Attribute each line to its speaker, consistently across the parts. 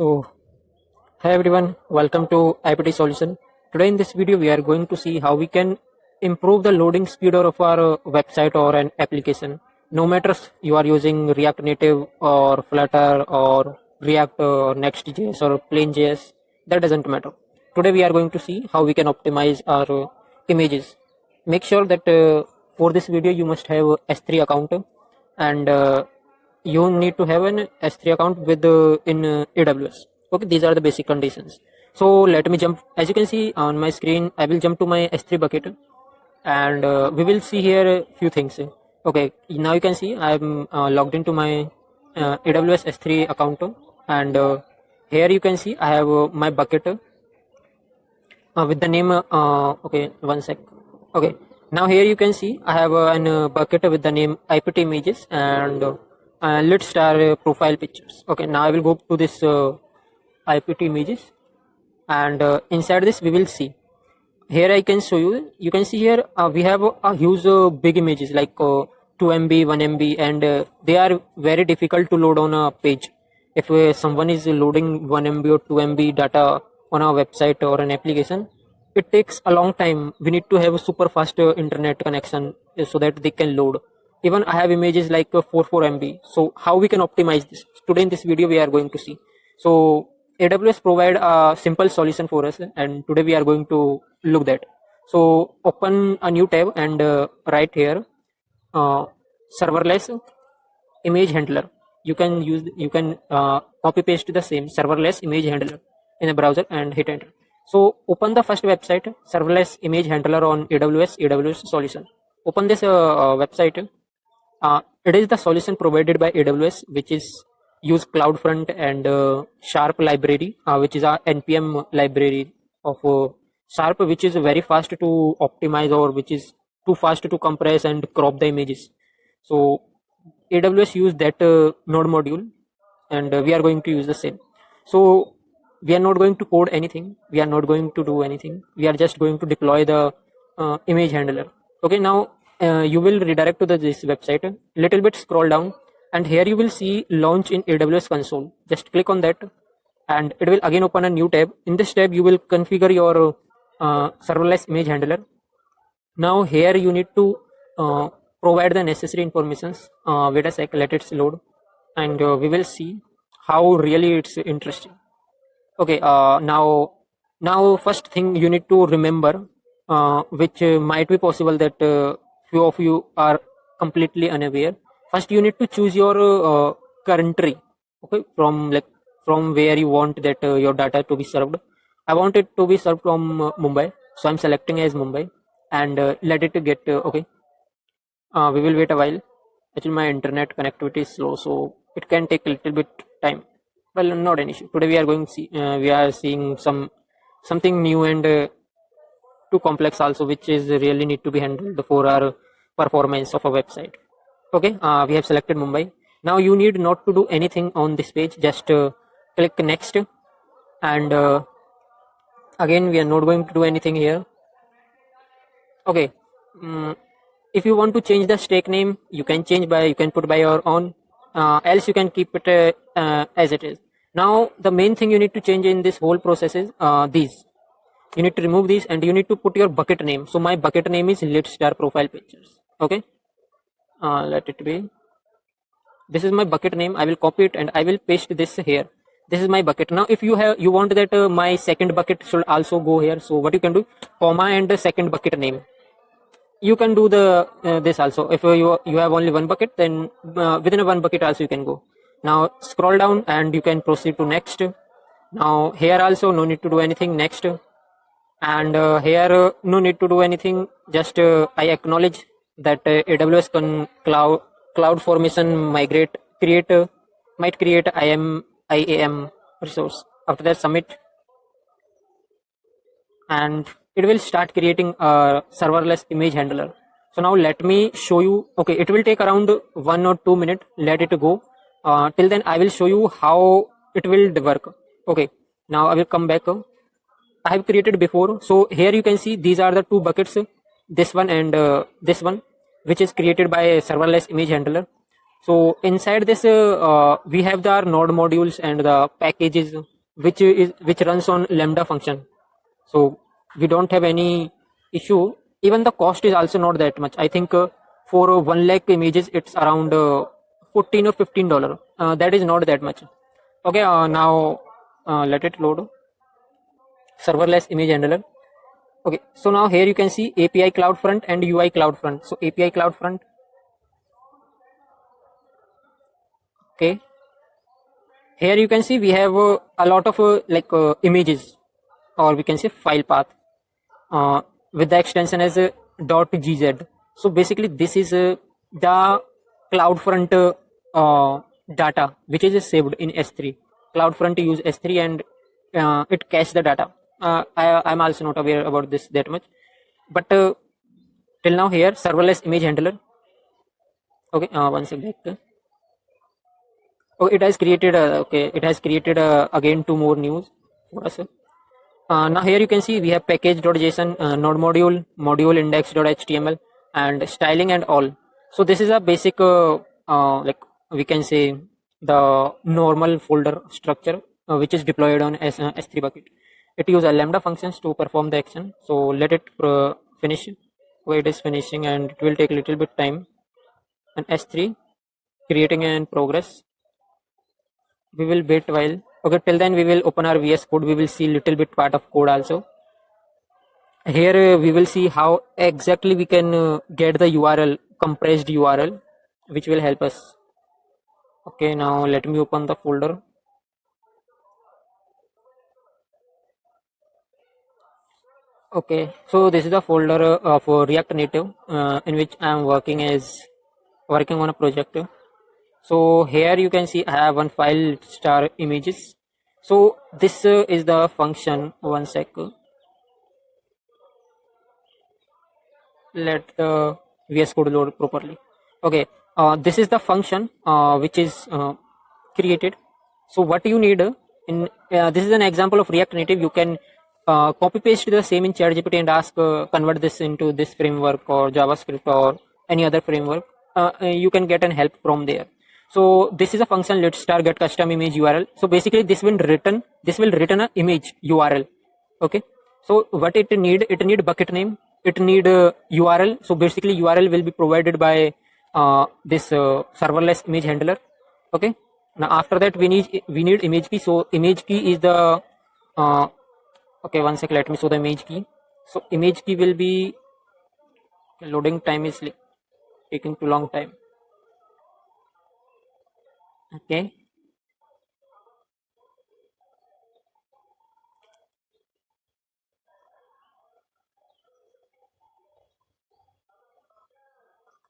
Speaker 1: So, hi everyone, welcome to IPT Solution. Today in this video, we are going to see how we can improve the loading speed of our website or an application. No matter you are using React Native or Flutter or React Next.js or Plain.js, that doesn't matter. Today we are going to see how we can optimize our images. Make sure that for this video you must have a S3 account and you need to have an S3 account with in AWS. Okay, these are the basic conditions. So let me jump. As you can see on my screen, I will jump to my S3 bucket, and we will see here a few things. Okay, now you can see I'm logged into my AWS S3 account, and here you can see I have my bucket with the name. Okay, one sec. Okay, now here you can see I have an bucket with the name IPT images, and let's start profile pictures. Okay, now I will go to this IPT images, and inside this we will see. Here I can show you. You can see here we have a huge big images like 2 MB, 1 MB, and they are very difficult to load on a page. If someone is loading 1 MB or 2 MB data on a website or an application, it takes a long time. We need to have a super fast internet connection so that they can load. Even I have images like 4 MB. So how we can optimize this? Today in this video we are going to see. So AWS provide a simple solution for us, and today we are going to look that. So open a new tab and write here serverless image handler. You can copy paste the same serverless image handler in a browser and hit enter. So open the first website, serverless image handler on AWS solution. Open this website. It is the solution provided by AWS, which is use CloudFront and Sharp library, which is a NPM library of Sharp, which is very fast to optimize, or which is too fast to compress and crop the images. So AWS use that node module, and we are going to use the same. So we are not going to code anything. We are not going to do anything. We are just going to deploy the image handler. Okay, now you will redirect to this website. Little bit scroll down, and here you will see launch in AWS console. Just click on that, and it will again open a new tab. In this tab, you will configure your serverless image handler. Now here you need to provide the necessary informations. Wait a sec, let it load, and we will see how really it's interesting. Okay, now first thing you need to remember, which might be possible that few of you are completely unaware. First you need to choose your country. Okay, from where you want that your data to be served. I want it to be served from Mumbai, so I'm selecting as Mumbai, and let it get okay. We will wait a while. Actually my internet connectivity is slow, so it can take a little bit time. Well, not an issue. Today we are going to see we are seeing something new and too complex also, which is really need to be handled for our performance of a website. Okay, we have selected Mumbai. Now you need not to do anything on this page. Just click next, and again we are not going to do anything here. Okay, if you want to change the stake name, you can put by your own, else you can keep it as it is. Now the main thing you need to change in this whole process is these. You need to remove these, and you need to put your bucket name. So my bucket name is lit star profile pictures. Okay, let it be. This is my bucket name. I will copy it and I will paste this here. This is my bucket. Now if you want that my second bucket should also go here, so what you can do, comma and the second bucket name. You can do the this also. If you have only one bucket, then within a one bucket also you can go. Now scroll down and you can proceed to next. Now here also no need to do anything. Next, and here no need to do anything. Just I acknowledge that AWS cloud formation might create IAM resource. After that, submit, and it will start creating a serverless image handler. So now let me show you. Okay, it will take around 1 or 2 minutes. Let it go. Till then I will show you how it will work. Okay, now I will come back. I have created before. So here you can see these are the two buckets, this one and this one, which is created by a serverless image handler. So inside this, we have the node modules and the packages which runs on Lambda function. So we don't have any issue. Even the cost is also not that much. I think for 1 lakh images, it's around 14 or $15. That is not that much. Okay, now let it load. Serverless image handler. Okay, so now here you can see API CloudFront and UI CloudFront. So API CloudFront. Okay, here you can see we have a lot of images, or we can say file path with the extension as .gz. So basically this is the CloudFront data which is saved in S3. CloudFront use S3 and it cache the data. I'm also not aware about this that much, but till now here serverless image handler. Okay, one second. Oh, it has created okay, it has created again two more news for us. Now here you can see we have package.json, node module, module index.html, and styling and all. So this is a basic like we can say the normal folder structure which is deployed on S3 bucket. It uses a lambda functions to perform the action. So let it finish. Where it is finishing and it will take a little bit time. And S3 creating in progress. We will wait while. Okay, till then we will open our VS Code. We will see little bit part of code also. Here we will see how exactly we can get the URL, compressed URL, which will help us. Okay, now let me open the folder. Okay, so this is the folder of React Native in which I am working on a project. So here you can see I have one file star images. So this is the function. One sec. Let the VS Code load properly. Okay, this is the function which is created. So what you need in this is an example of React Native. You can copy paste the same in ChatGPT and ask convert this into this framework or JavaScript or any other framework. You can get an help from there. So this is a function. Let's start get custom image URL. So basically this will return a image URL. Okay, so what it need bucket name, it need URL. So basically URL will be provided by this serverless image handler. Okay, now after that we need image key. So image key is the uh, okay, one sec, let me show the image key. So image key will be loading time is taking too long time. Okay,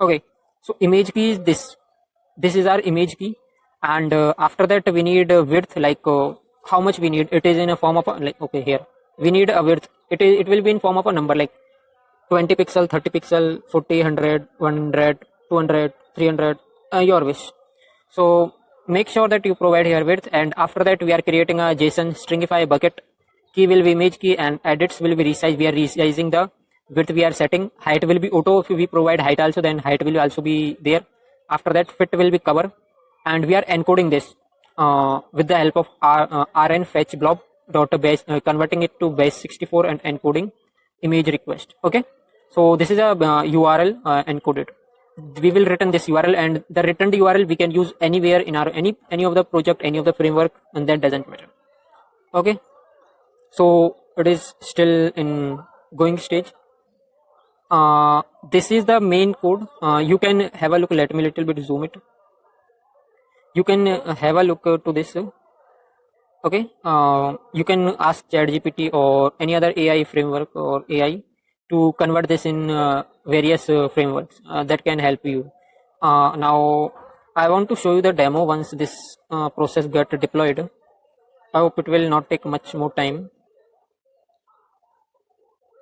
Speaker 1: okay, so image key is this is our image key, and after that we need width, like how much we need. It is in a form of a, like, okay, here we need a width. It will be in form of a number like 20 pixel, 30 pixel, 40, 100, 100, 200, 300, your wish. So make sure that you provide here width, and after that we are creating a JSON stringify bucket. Key will be image key and edits will be resized. We are resizing the width we are setting. Height will be auto. If we provide height also, then height will also be there. After that fit will be cover, and we are encoding this with the help of rn fetch blob dot base, converting it to base 64 and encoding image request. Okay, so this is a URL encoded. We will return this URL, and the returned URL we can use anywhere in our any of the project, any of the framework, and that doesn't matter. Okay, so it is still in going stage. This is the main code. You can have a look. Let me little bit zoom it. You can have a look to this. Okay, you can ask ChatGPT or any other AI framework or AI to convert this in various frameworks that can help you. Now I want to show you the demo once this process get deployed. I hope it will not take much more time.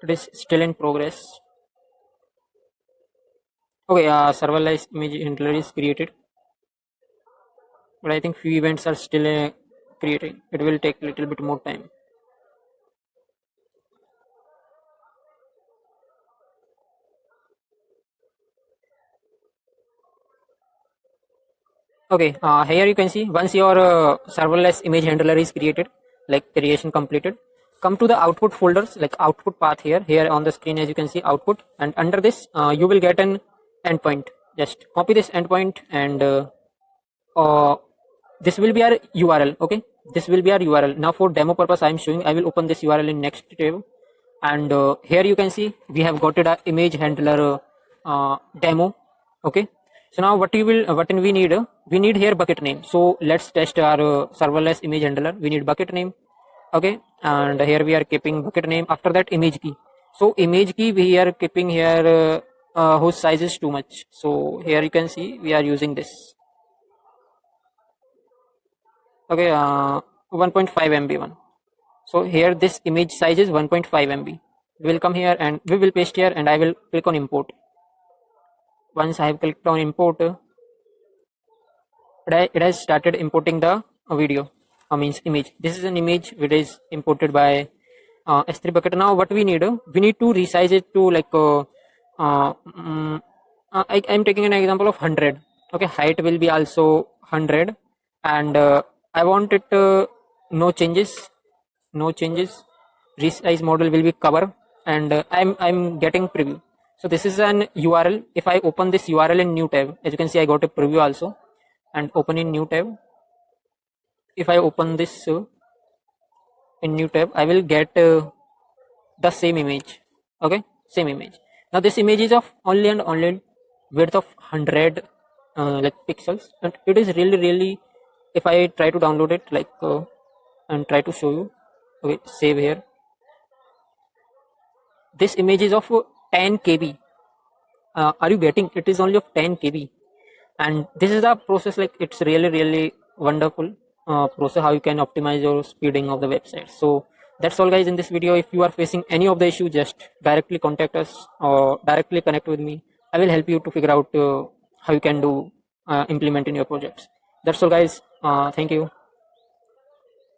Speaker 1: It is still in progress. Okay, serverless image handler is created, but I think few events are still creating. It will take a little bit more time. Okay, here you can see once your serverless image handler is created, like creation completed, come to the output folders, like output path here on the screen. As you can see output, and under this you will get an endpoint. Just copy this endpoint, and this will be our URL. Okay, this will be our URL. Now for demo purpose I am showing, I will open this URL in next tab, and here you can see we have got a image handler demo. Okay, so now what we need, we need here bucket name. So let's test our serverless image handler. We need bucket name. Okay, and here we are keeping bucket name. After that image key. So image key we are keeping here whose size is too much. So here you can see we are using this. Okay, 1.5 MB one. So here this image size is 1.5 MB. We will come here and we will paste here, and I will click on import. Once I have clicked on import, it has started importing the video, means image. This is an image which is imported by S3 bucket. Now what we need to resize it to like I am taking an example of 100. Okay, height will be also 100, and I want it no changes. Resize model will be cover, and I'm getting preview. So this is an URL. If I open this URL in new tab, as you can see I got a preview also, and open in new tab. If I open this in new tab, I will get the same image. Okay, same image. Now this image is of only and only width of 100 like pixels, and it is really, if I try to download it like and try to show you. Okay, save here. This image is of 10 KB. Are you getting? It is only of 10 KB, and this is the process. Like it's really wonderful process how you can optimize your speeding of the website. So that's all, guys, in this video. If you are facing any of the issue, just directly contact us or directly connect with me. I will help you to figure out how you can do implement in your projects. That's all, guys. Thank you.